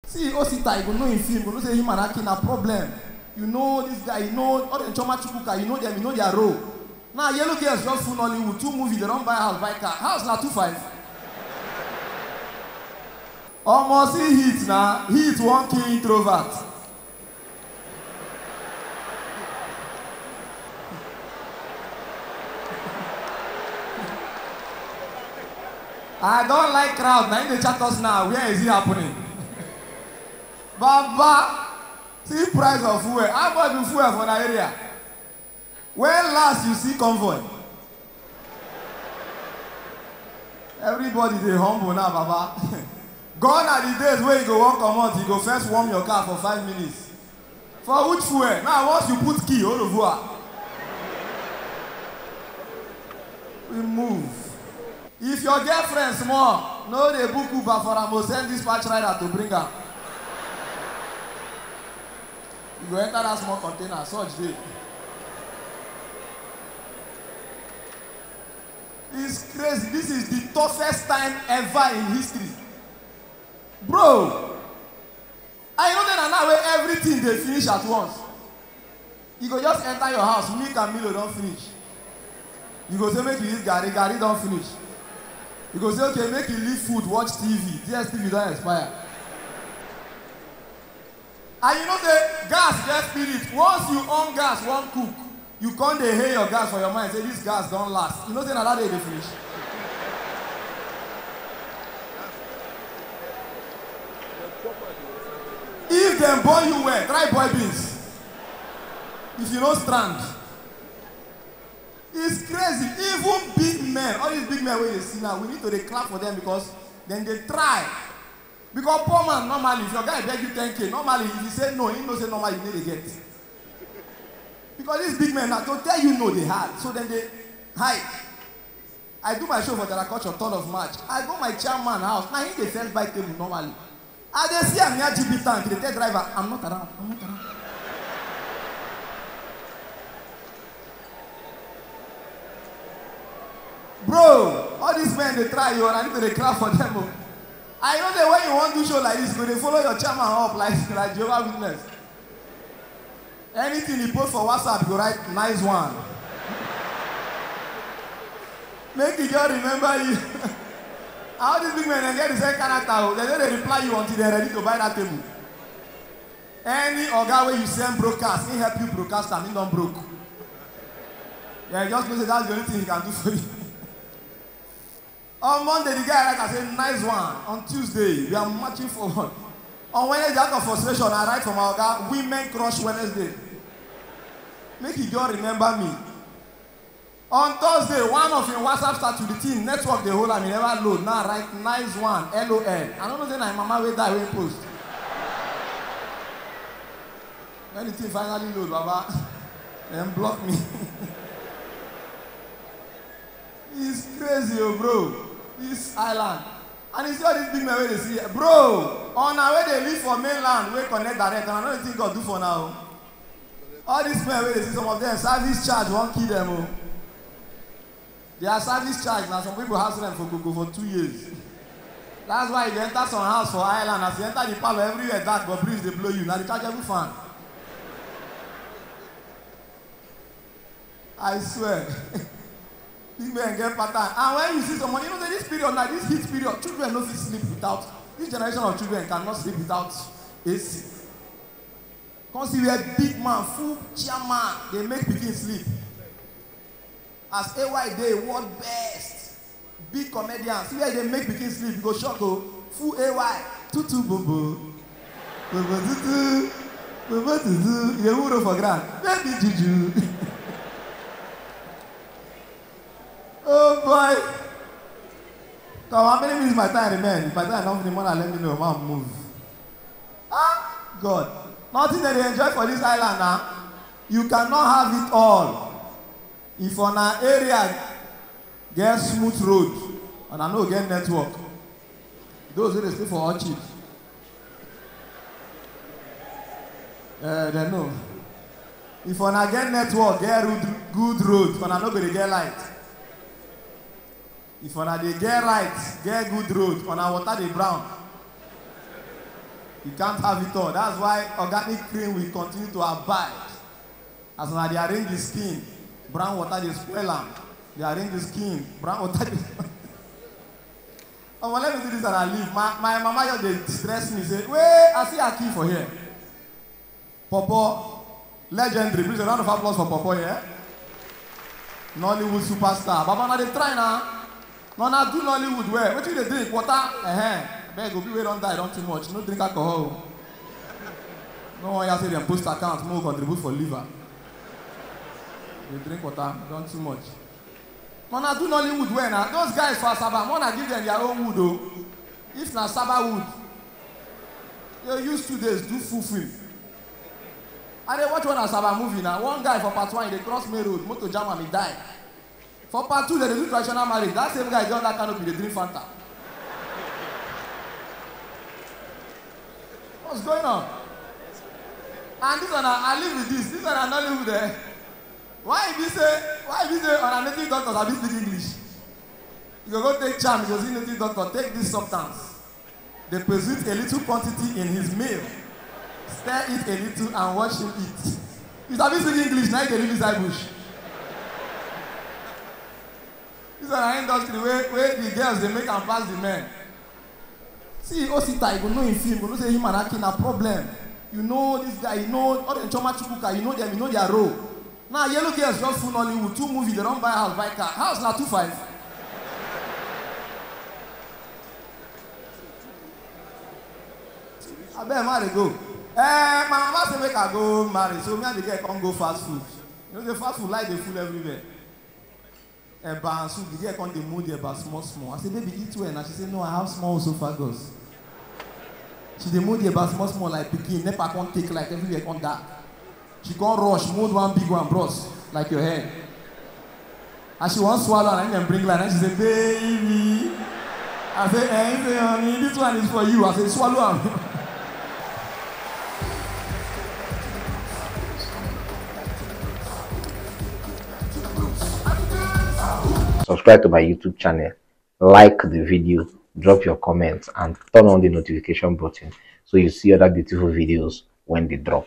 See, Osita, you go know in film, you go know say him and Aki na problem. You know this guy, you know all the Choma Chukuka, you know them, you know their role. Now Yellow Girls just full Hollywood, 2 movies, they don't buy house, buy car. House na 2.5. Almost see hit now. Hit one key introvert. I don't like crowd. Now in the chat us now. Where is it happening? Baba, see price of fuel. How much you fuel for the area? When last you see convoy? Everybody they humble now, Baba. Gone are the days where you go walk come out, you go first warm your car for 5 minutes. For which fuel? Now once you put key, all over. We move. If your girlfriend small, no they book Uber for her, send dispatch rider to bring her. You go enter that small container, such day. It's crazy. This is the toughest time ever in history. Bro, I know that now where everything they finish at once. You go just enter your house, milk and Milo don't finish. You go say make you eat Gary, Gary don't finish. You go say okay, make you leave food, watch TV. DSTV don't expire. And you know the gas get spirit. Once you on gas, one cook, you can't hear your gas for your mind. Say this gas don't last. You know say another day they finish. If them boil you well, try boil beans. If you don't strand. It's crazy. Even big men, all these big men where you see now, we need to clap for them because then they try. Because poor man, normally, if your guy beg you 10K, normally, if you say no, he knows say normally you need to get. Because these big men, now, to tell you no, they hard. So then they hide. I do my show for Culture 3rd of March. I go my chairman house. Now, he dey first buy table normally. I dey see am near GB tank. They tell driver, I'm not around. I'm not around. Bro, all these men they try you and I need to clap for them. I know that when you want to do show like this, they follow your chairman up like Jehovah's Witness. Anything you post for WhatsApp, you write nice one. Make the girl remember you. All these big men they get the same character. They don't reply you until they're ready to buy that table. Any organ where you send broadcast, he help you broadcast and he don't broke. Yeah, just know that that's the only thing he can do for you. On Monday, the guy like I said, nice one. On Tuesday, we are marching forward. On Wednesday, out of frustration, I write from our guy, Women Crush Wednesday. Make you just remember me. On Thursday, one of your WhatsApp start to the team, network the whole, I mean, never load. Now write nice one, LOL. I don't know say my mama will die when post. When the team finally load, Baba, then block me. It's crazy, oh, bro. This island. And you see all these big men where they see. Bro, on our way they live for mainland, we connect direct. And I don't think God do for now. All these men where they see, some of them, service charge won't kill them. Oh. They are service charge. Now some people have them for 2 years. That's why you enter some house for island. As you enter the parlor, everywhere dark, but breeze they blow you. Now they charge every fan. I swear. Big men get pattern. And when you see someone, you know that this period, now this heat period, children don't sleep without. This generation of children cannot sleep without AC. Because see, we are big man, full chairman, they make pikin sleep. As AY Day, world best. Big comedians, see where they make pikin sleep, you go shock, oh, full AY, tutu bobo. Bobo tutu, bobo tutu, you wuro for grand, baby juju. Oh boy. Come, how many minutes my time remain? If my time don't finish, let me know. Man, move. Ah, God. Nothing that they enjoy for this island now. You cannot have it all. If on an area get smooth road and I know get network, those who they stay for all cheap. They know. If on a get network, get good road, and I know they get light. If on a they get right, get good road, on a water they brown. You can't have it all. That's why organic cream will continue to abide. As now they arrange the skin, brown water they spoil am. They arrange the skin, brown water they oh, well, let me do this and I leave. My mama just they stress me, say, wait, I see a key for here. Popo, legendary. Please a round of applause for Popo, yeah? Nollywood superstar. Baba, now they try now. No, now do Nollywood where? What you they drink? Water? Beg, go people don't die, don't too much. No drink alcohol. No one here say them post accounts, more contribute for liver. They drink water, don't too much. No, now do Nollywood where now? Those guys for Asaba, wanna give them their own wood though. If na Saba wood, they use 2 days, do full film. And they watch one Asaba movie now. One guy for part 1, they cross main road, motor jam and he die. For part 2, they do traditional marriage. That same guy got that canopy, they drink Fanta. What's going on? And this one, I live with this. This one, I not live with there. Why if you say on a native doctor, I speak English? You go take charm, because he native doctor, take this substance. They present a little quantity in his meal. Stir it a little and watch him eat. You start speaking English, now you can live inside bush. This is an industry where the girls, they make and pass the men. See, Osita, you go know in film, you go know say him and Aki na problem. You know this guy, you know all the Choma Chukuka, you know them, you know their role. Now, yellow girls just full Nollywood, 2 movies, they don't buy house, buy car. House now 2.5. I better marry go. My mama say make I go marry, so me and the girl can't go fast food. You know the fast food like the food everywhere. And so the girl can't dey mood about small. I say, baby, eat well. And she say, no, I have small esophagus. She dey mood about small like pikin. Never can't take like everywhere can't dark. She can't rush, mold one big one, bros, like your head. And she won't swallow and then bring line. And she say, baby. I say, honey, this one is for you. I say, swallow am. Subscribe to my YouTube channel, like the video, drop your comments, and turn on the notification button so you see other beautiful videos when they drop.